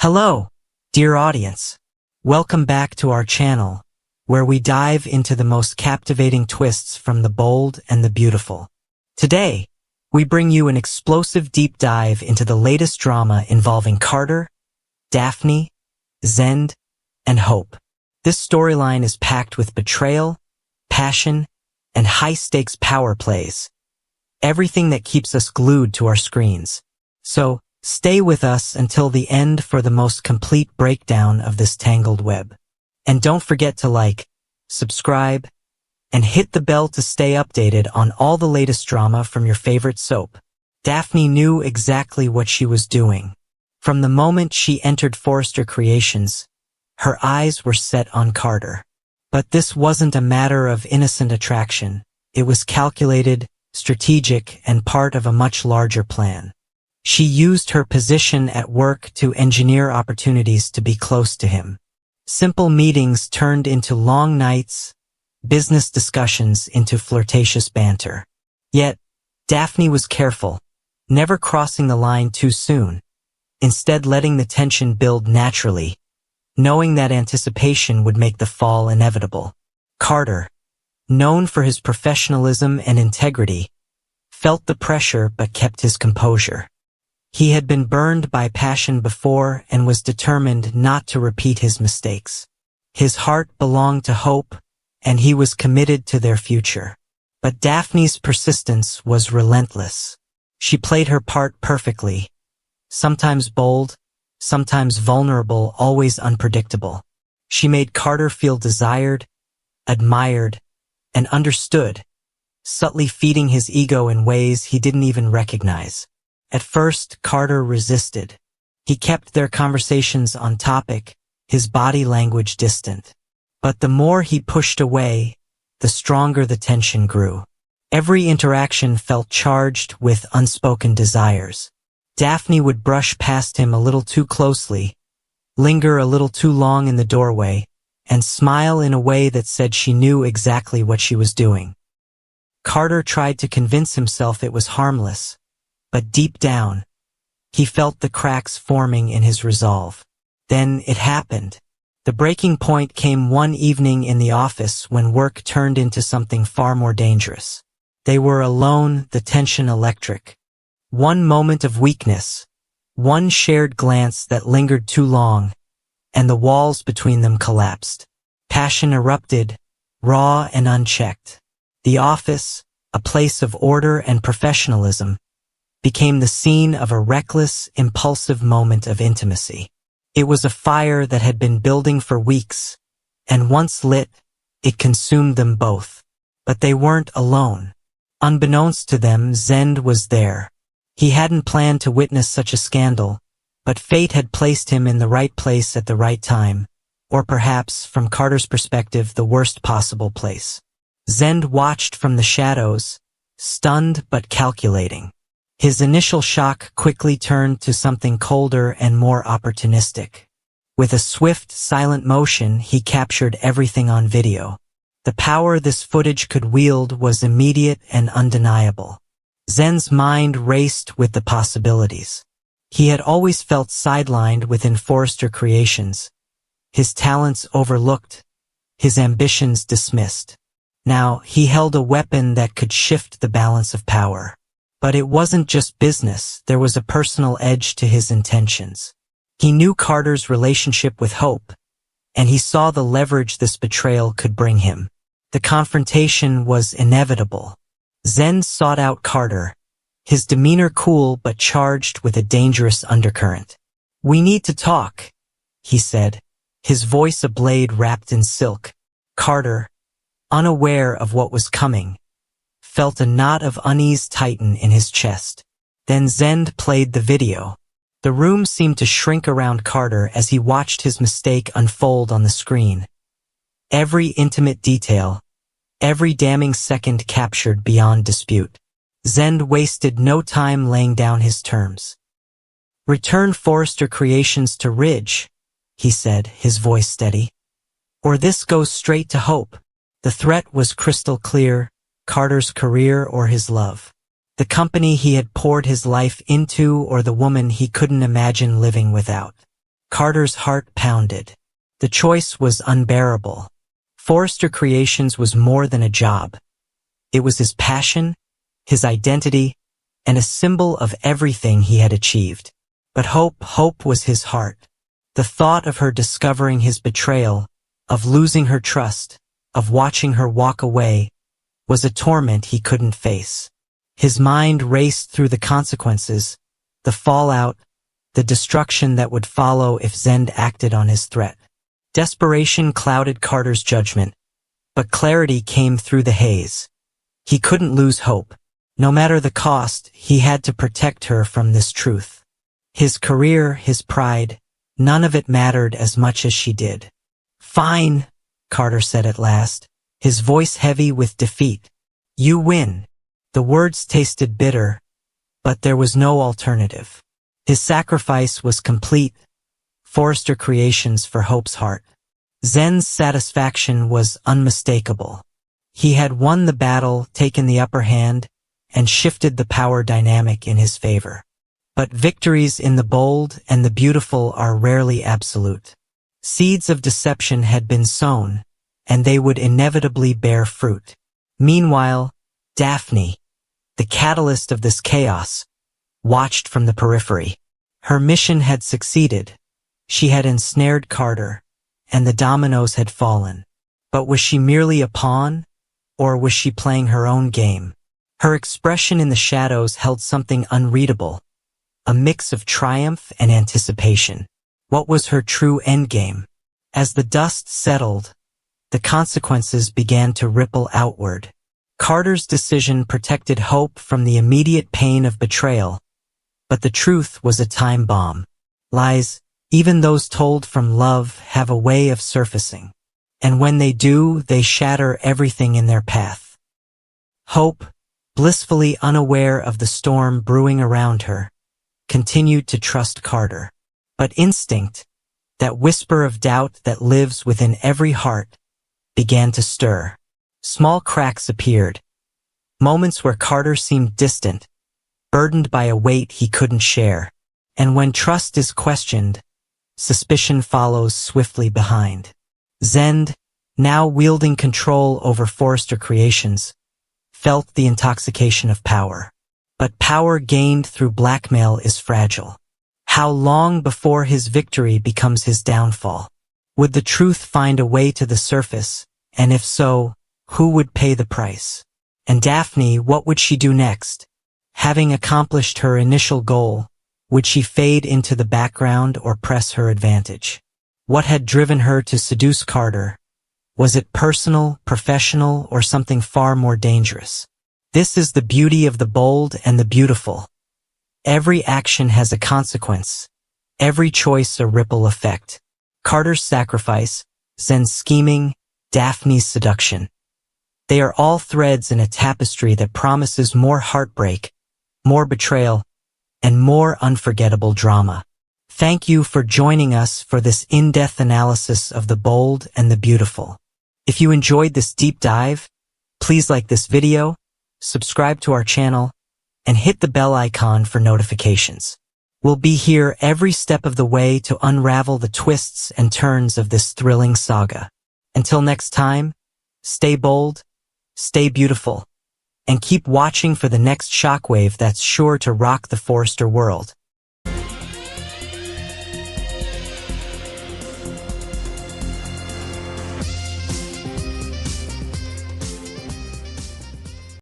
Hello, dear audience. Welcome back to our channel, where we dive into the most captivating twists from the bold and the beautiful. Today, we bring you an explosive deep dive into the latest drama involving Carter, Daphne, Zend, and Hope. This storyline is packed with betrayal, passion, and high-stakes power plays. Everything that keeps us glued to our screens. So, stay with us until the end for the most complete breakdown of this tangled web. And don't forget to like, subscribe, and hit the bell to stay updated on all the latest drama from your favorite soap. Daphne knew exactly what she was doing. From the moment she entered Forrester Creations, her eyes were set on Carter. But this wasn't a matter of innocent attraction. It was calculated, strategic, and part of a much larger plan. She used her position at work to engineer opportunities to be close to him. Simple meetings turned into long nights, business discussions into flirtatious banter. Yet, Daphne was careful, never crossing the line too soon, instead letting the tension build naturally, knowing that anticipation would make the fall inevitable. Carter, known for his professionalism and integrity, felt the pressure but kept his composure. He had been burned by passion before and was determined not to repeat his mistakes. His heart belonged to Hope, and he was committed to their future. But Daphne's persistence was relentless. She played her part perfectly, sometimes bold, sometimes vulnerable, always unpredictable. She made Carter feel desired, admired, and understood, subtly feeding his ego in ways he didn't even recognize. At first, Carter resisted. He kept their conversations on topic, his body language distant. But the more he pushed away, the stronger the tension grew. Every interaction felt charged with unspoken desires. Daphne would brush past him a little too closely, linger a little too long in the doorway, and smile in a way that said she knew exactly what she was doing. Carter tried to convince himself it was harmless, but deep down, he felt the cracks forming in his resolve. Then it happened. The breaking point came one evening in the office when work turned into something far more dangerous. They were alone, the tension electric. One moment of weakness, one shared glance that lingered too long, and the walls between them collapsed. Passion erupted, raw and unchecked. The office, a place of order and professionalism, became the scene of a reckless, impulsive moment of intimacy. It was a fire that had been building for weeks, and once lit, it consumed them both. But they weren't alone. Unbeknownst to them, Zend was there. He hadn't planned to witness such a scandal, but fate had placed him in the right place at the right time, or perhaps, from Carter's perspective, the worst possible place. Zend watched from the shadows, stunned but calculating. His initial shock quickly turned to something colder and more opportunistic. With a swift, silent motion, he captured everything on video. The power this footage could wield was immediate and undeniable. Zend's mind raced with the possibilities. He had always felt sidelined within Forrester Creations, his talents overlooked, his ambitions dismissed. Now, he held a weapon that could shift the balance of power. But it wasn't just business, there was a personal edge to his intentions. He knew Carter's relationship with Hope, and he saw the leverage this betrayal could bring him. The confrontation was inevitable. Zend sought out Carter, his demeanor cool but charged with a dangerous undercurrent. "We need to talk," he said, his voice a blade wrapped in silk. Carter, unaware of what was coming, felt a knot of unease tighten in his chest. Then Zend played the video. The room seemed to shrink around Carter as he watched his mistake unfold on the screen. Every intimate detail, every damning second captured beyond dispute. Zend wasted no time laying down his terms. "Return Forrester Creations to Ridge," he said, his voice steady. "Or this goes straight to Hope." The threat was crystal clear: Carter's career or his love. The company he had poured his life into or the woman he couldn't imagine living without. Carter's heart pounded. The choice was unbearable. Forrester Creations was more than a job. It was his passion, his identity, and a symbol of everything he had achieved. But hope was his heart. The thought of her discovering his betrayal, of losing her trust, of watching her walk away, was a torment he couldn't face. His mind raced through the consequences, the fallout, the destruction that would follow if Zend acted on his threat. Desperation clouded Carter's judgment, but clarity came through the haze. He couldn't lose hope. No matter the cost, he had to protect her from this truth. His career, his pride, none of it mattered as much as she did. "Fine," Carter said at last, his voice heavy with defeat. "You win." The words tasted bitter, but there was no alternative. His sacrifice was complete. Forrester Creations for Hope's heart. Zend's satisfaction was unmistakable. He had won the battle, taken the upper hand, and shifted the power dynamic in his favor. But victories in the bold and the beautiful are rarely absolute. Seeds of deception had been sown, and they would inevitably bear fruit. Meanwhile, Daphne, the catalyst of this chaos, watched from the periphery. Her mission had succeeded. She had ensnared Carter, and the dominoes had fallen. But was she merely a pawn, or was she playing her own game? Her expression in the shadows held something unreadable, a mix of triumph and anticipation. What was her true endgame? As the dust settled, the consequences began to ripple outward. Carter's decision protected Hope from the immediate pain of betrayal, but the truth was a time bomb. Lies, even those told from love, have a way of surfacing. And when they do, they shatter everything in their path. Hope, blissfully unaware of the storm brewing around her, continued to trust Carter. But instinct, that whisper of doubt that lives within every heart, began to stir. Small cracks appeared. Moments where Carter seemed distant, burdened by a weight he couldn't share. And when trust is questioned, suspicion follows swiftly behind. Zend, now wielding control over Forrester Creations, felt the intoxication of power. But power gained through blackmail is fragile. How long before his victory becomes his downfall? Would the truth find a way to the surface, and if so, who would pay the price? And Daphne, what would she do next? Having accomplished her initial goal, would she fade into the background or press her advantage? What had driven her to seduce Carter? Was it personal, professional, or something far more dangerous? This is the beauty of the bold and the beautiful. Every action has a consequence, every choice a ripple effect. Carter's sacrifice, Zend's scheming, Daphne's seduction. They are all threads in a tapestry that promises more heartbreak, more betrayal, and more unforgettable drama. Thank you for joining us for this in-depth analysis of the bold and the beautiful. If you enjoyed this deep dive, please like this video, subscribe to our channel, and hit the bell icon for notifications. We'll be here every step of the way to unravel the twists and turns of this thrilling saga. Until next time, stay bold, stay beautiful, and keep watching for the next shockwave that's sure to rock the Forrester world.